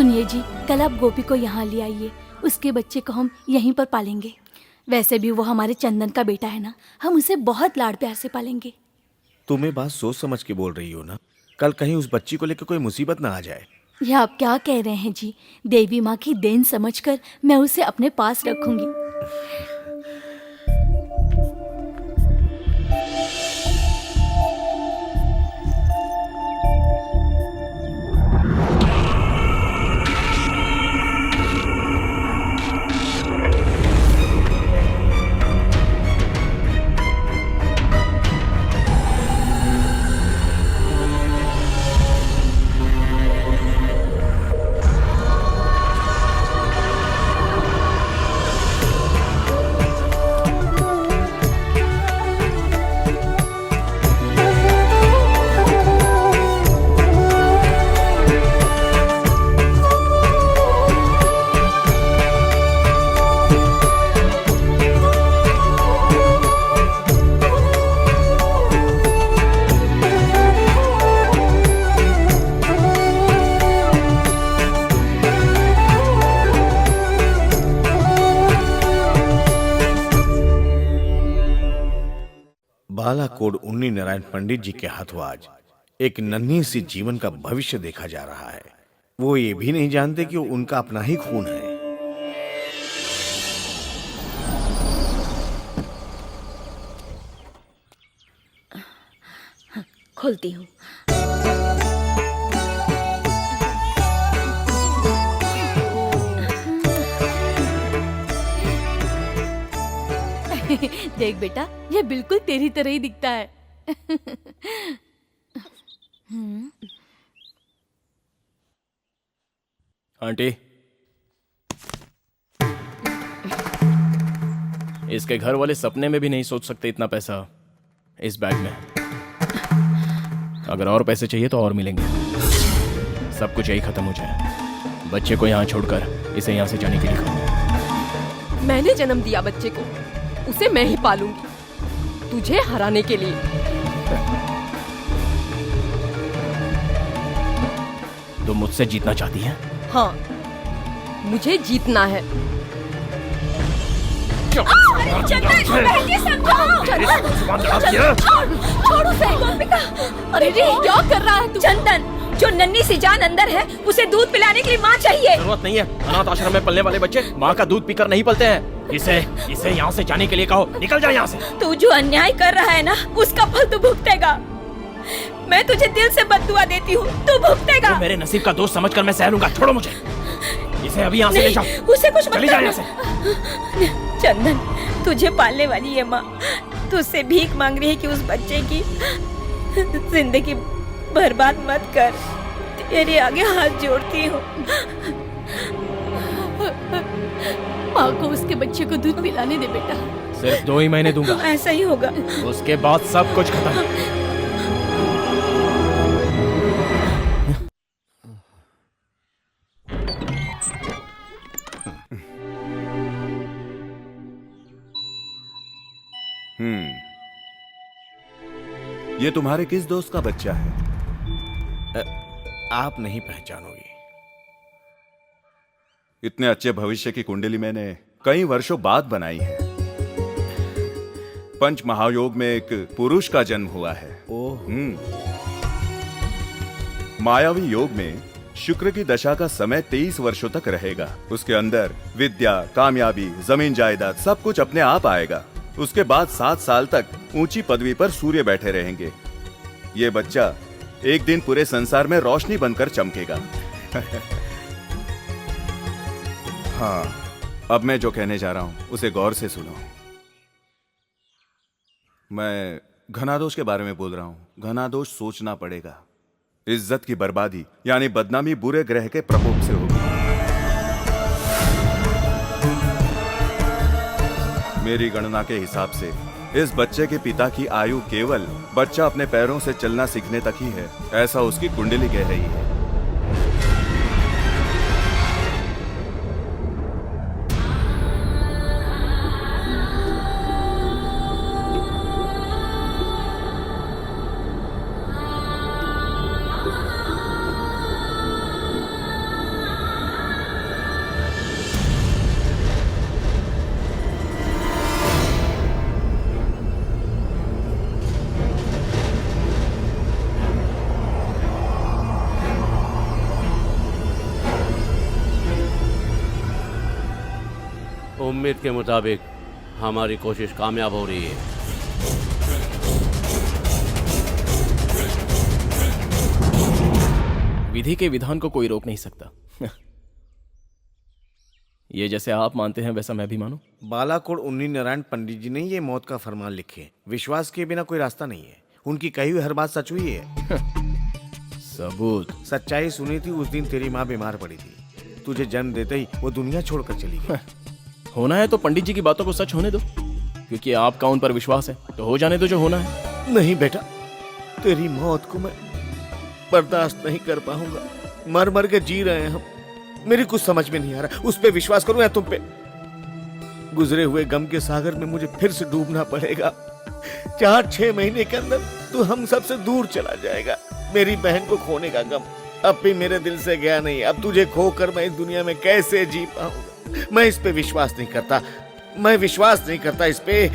सुनिए जी, कल आप गोपी को यहाँ ले आइए। उसके बच्चे को हम यहीं पर पालेंगे। वैसे भी वो हमारे चंदन का बेटा है ना, हम उसे बहुत लाड़ प्यार से पालेंगे। तुम्हें बात सोच समझ के बोल रही हो ना? कल कहीं उस बच्ची को लेकर कोई मुसीबत ना आ जाए। यह आप क्या कह रहे हैं जी? देवी माँ की देन समझकर मैं उसे अपने पास रखूंगी। बालाकोट उन्नी नारायण पंडित जी के हाथों आज एक नन्ही सी जीवन का भविष्य देखा जा रहा है। वो ये भी नहीं जानते कि वो उनका अपना ही खून है। खोलती हूँ। देख बेटा, ये बिल्कुल तेरी तरह ही दिखता है। आंटी, इसके घर वाले सपने में भी नहीं सोच सकते इतना पैसा इस बैग में। अगर और पैसे चाहिए तो और मिलेंगे। सब कुछ यही खत्म हो जाए। बच्चे को यहाँ छोड़कर इसे यहाँ से जाने के लिए कहो। मैंने जन्म दिया बच्चे को, उसे मैं ही पालूंगी, तुझे हराने के लिए। तुम मुझसे जीतना चाहती है? हाँ, मुझे जीतना है। अरे क्या कर रहा है तू? चंदन, जो नन्ही सी जान अंदर है उसे दूध पिलाने के लिए माँ चाहिए। जरूरत नहीं है। अनाथ आश्रम में पलने वाले बच्चे माँ का दूध पीकर नहीं पलते हैं। इसे यहाँ से जाने के लिए कहो। निकल जा यहाँ से। तू जो अन्याय कर रहा है ना, उसका फल तू भुगतेगा। मैं तुझे दिल से बद्दुआ देती हूँ, तू भुगतेगा। मेरे नसीब का दोस्त समझकर मैं सह लूंगा। छोड़ो मुझे। इसे अभी यहाँ से ले जाओ। उसे कुछ मत चली जा यहाँ से। चंदन, तुझे पालने वाली ये माँ तुझसे भीख मांग रही है कि उस बच्चे की जिंदगी बर्बाद मत कर। तेरे आगे हाथ जोड़ती हूँ। माँ को उसके बच्चे को दूध पिलाने दे बेटा। सिर्फ 2 ही महीने दूंगा। ऐसा ही होगा। उसके बाद सब कुछ खत्म। ये तुम्हारे किस दोस्त का बच्चा है? आप नहीं पहचानोगे। इतने अच्छे भविष्य की कुंडली मैंने कई वर्षों बाद बनाई है। पंच महायोग में एक पुरुष का जन्म हुआ है। मायावी योग में शुक्र की दशा का समय 23 वर्षों तक रहेगा। उसके अंदर विद्या, कामयाबी, जमीन जायदाद सब कुछ अपने आप आएगा। उसके बाद 7 साल तक ऊंची पदवी पर सूर्य बैठे रहेंगे। ये बच्चा एक दिन पूरे संसार में रोशनी बनकर चमकेगा। हाँ, अब मैं जो कहने जा रहा हूं उसे गौर से सुनो। मैं घनादोष के बारे में बोल रहा हूं। घनादोष सोचना पड़ेगा। इज्जत की बर्बादी यानी बदनामी बुरे ग्रह के प्रकोप से होगी। मेरी गणना के हिसाब से इस बच्चे के पिता की आयु केवल बच्चा अपने पैरों से चलना सीखने तक ही है, ऐसा उसकी कुंडली कह रही है। उम्मीद के मुताबिक हमारी कोशिश कामयाब हो रही है। विधि के विधान को कोई रोक नहीं सकता। ये जैसे आप मानते हैं वैसा मैं भी मानूं। बालाकोट उन्नी नारायण पंडित जी ने ये मौत का फरमान लिखे। विश्वास के बिना कोई रास्ता नहीं है। उनकी कही हुई हर बात सच हुई है। सबूत? सच्चाई सुनी थी, उस दिन तेरी माँ बीमार पड़ी थी। तुझे जन्म देते ही वो दुनिया छोड़कर चली गई। होना है तो पंडित जी की बातों को सच होने दो, क्योंकि आपका उन पर विश्वास है, तो हो जाने दो जो होना है। नहीं बेटा, तेरी मौत को मैं बर्दाश्त नहीं कर पाऊंगा। मर मर के जी रहे हैं हम। मेरी कुछ समझ में नहीं आ रहा, उस पे विश्वास करूं या तुम पे। गुजरे हुए गम के सागर में मुझे फिर से डूबना पड़ेगा। 4-6 महीने के अंदर तू हम सबसे दूर चला जाएगा। मेरी बहन को खोने का गम अब भी मेरे दिल से गया नहीं। अब तुझे खोकर मैं इस दुनिया में कैसे जी पाऊंगा। मैं इस पे विश्वास नहीं करता। मैं विश्वास नहीं करता इस पे।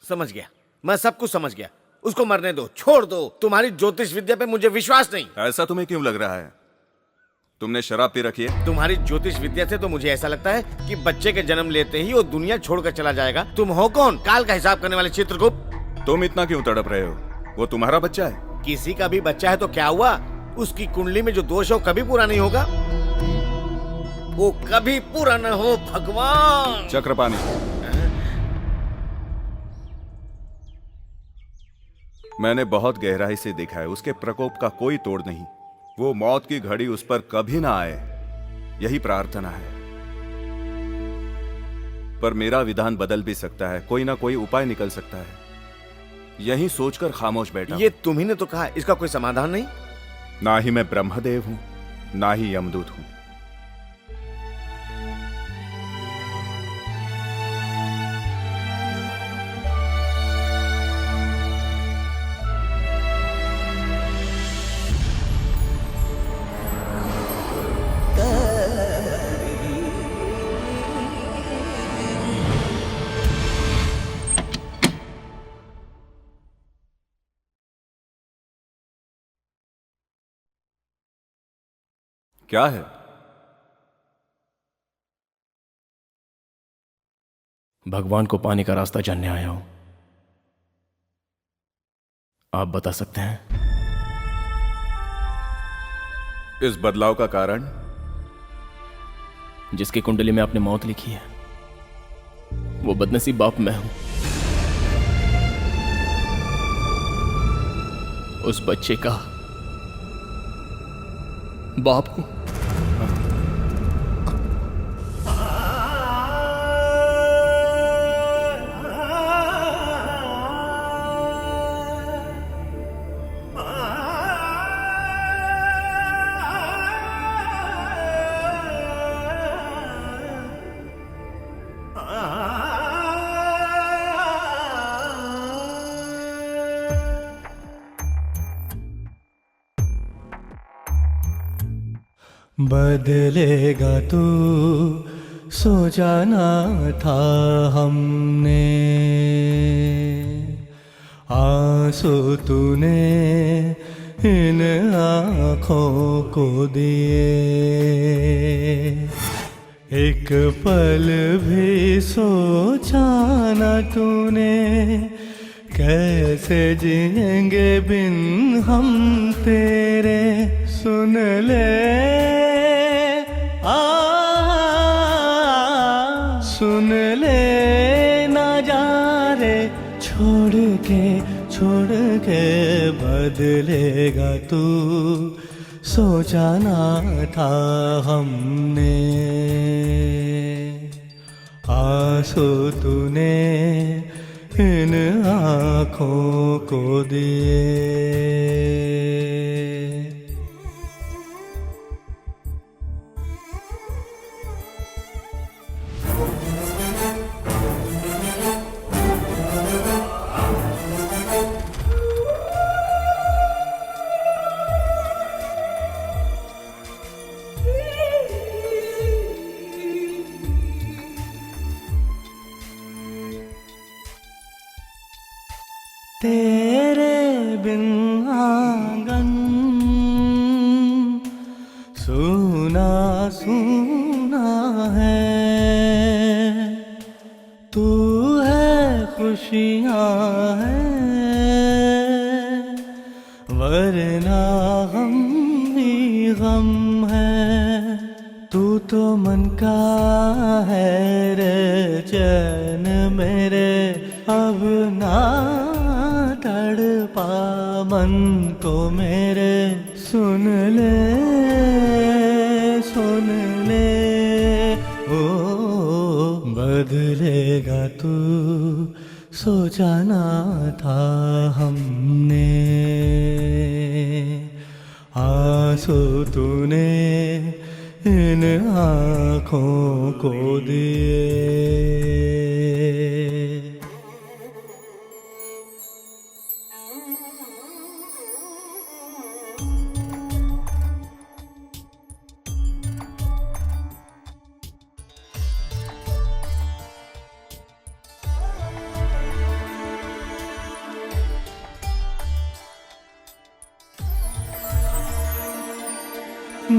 समझ गया, मैं सब कुछ समझ गया। उसको मरने दो, छोड़ दो। तुम्हारी ज्योतिष विद्या पे मुझे विश्वास नहीं। ऐसा तुम्हें क्यों लग रहा है? तुमने शराब पी रखी है? तुम्हारी ज्योतिष विद्या से तो मुझे ऐसा लगता है कि बच्चे के जन्म लेते ही वो दुनिया छोड़कर चला जाएगा। तुम हो कौन? काल का हिसाब करने वाले चित्रगुप्त। तुम इतना क्यों तड़प रहे हो? वो तुम्हारा बच्चा है। किसी का भी बच्चा है तो क्या हुआ? उसकी कुंडली में जो दोष है वो कभी पूरा नहीं होगा। वो कभी पूरा न हो भगवान। चक्रपाणी, मैंने बहुत गहराई से देखा है। उसके प्रकोप का कोई तोड़ नहीं। वो मौत की घड़ी उस पर कभी ना आए, यही प्रार्थना है। पर मेरा विधान बदल भी सकता है। कोई ना कोई उपाय निकल सकता है। यही सोचकर खामोश बैठा। ये तुम्ही ने तो कहा, इसका कोई समाधान नहीं? ना ही मैं ब्रह्मदेव हूं, ना ही यमदूत हूं। क्या है? भगवान को पाने का रास्ता जानने आया हूं। आप बता सकते हैं? इस बदलाव का कारण? जिसकी कुंडली में आपने मौत लिखी है, वो बदनसीब बाप मैं हूं। उस बच्चे का बाप हूं। बदलेगा तू सोचा था हमने, आंसू तूने इन आँखों को दिए। एक पल भी सोचा न तूने, कैसे जिएंगे बिन हम तेरे। सुन ले सुन ले ना जा रे, छोड़ के बदलेगा तू सोचा ना था हमने। आंसू तूने इन आँखों को दिए। तेरे बिन आंगन सूना है, तू है खुशियाँ हैं, वरना हम ही गम है। तू तो मन का है रे चैन मेरे, अब ना तड़पा मन को मेरे। सुन ले ओ बदलेगा तू, सोचा ना था हमने। आंसू तूने इन आँखों को दिए।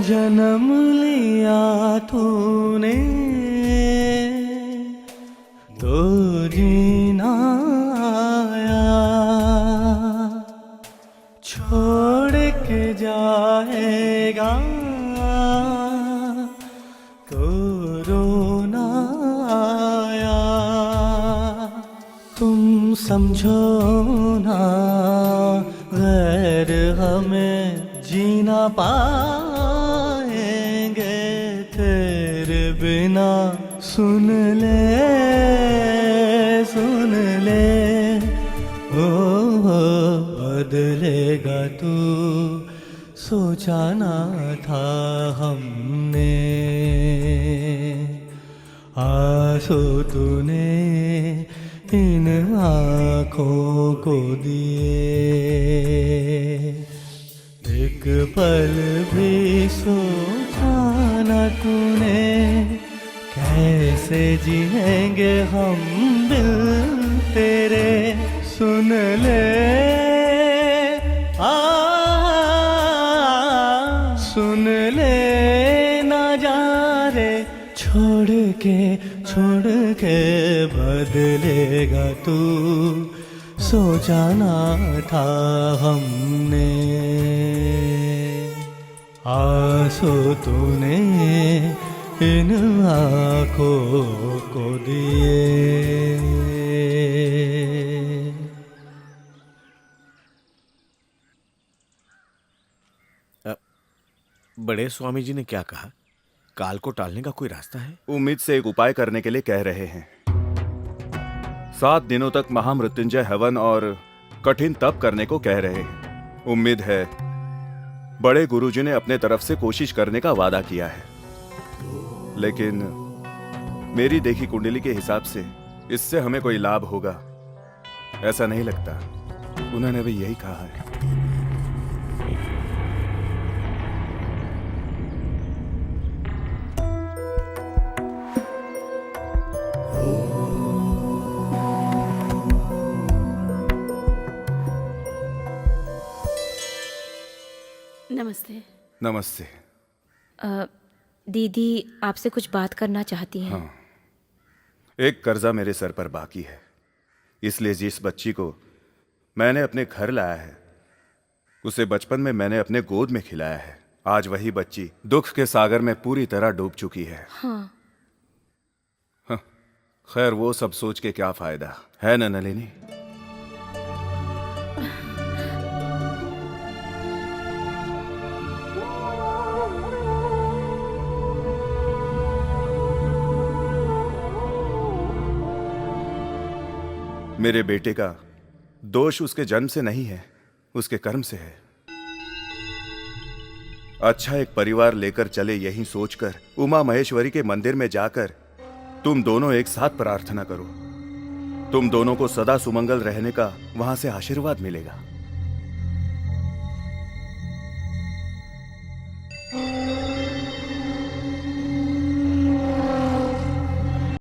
जन्म लिया तूने तो जीना आया, छोड़ के जाएगा तो रोना आया। तुम समझो ना गैर हमें जीना पाएंगे तेरे बिना। सुन ले ओ बदलेगा तू, सोचा ना था हमने। आंसू तूने इन आँखों को दिए। एक पल भी सोचा न तूने, कैसे जिएंगे हम बिन तेरे। सुन ले सुन ले ना जा रे, छोड़ के बदलेगा तू, सोचा ना था हमने। आंसू तूने इन आँखों को दिए। बड़े स्वामी जी ने क्या कहा? काल को टालने का कोई रास्ता है? उम्मीद से एक उपाय करने के लिए कह रहे हैं। 7 दिनों तक महामृत्युंजय हवन और कठिन तप करने को कह रहे हैं। उम्मीद है बड़े गुरुजी ने अपने तरफ से कोशिश करने का वादा किया है, लेकिन मेरी देखी कुंडली के हिसाब से इससे हमें कोई लाभ होगा ऐसा नहीं लगता। उन्होंने भी यही कहा है। नमस्ते। नमस्ते। दीदी आपसे कुछ बात करना चाहती हैं। हाँ, एक कर्जा मेरे सर पर बाकी है, इसलिए जिस बच्ची को मैंने अपने घर लाया है उसे बचपन में मैंने अपने गोद में खिलाया है। आज वही बच्ची दुख के सागर में पूरी तरह डूब चुकी है। हाँ। खैर वो सब सोच के क्या फायदा है ना नलिनी। मेरे बेटे का दोष उसके जन्म से नहीं है, उसके कर्म से है। अच्छा एक परिवार लेकर चले यही सोचकर उमा महेश्वरी के मंदिर में जाकर तुम दोनों एक साथ प्रार्थना करो। तुम दोनों को सदा सुमंगल रहने का वहां से आशीर्वाद मिलेगा।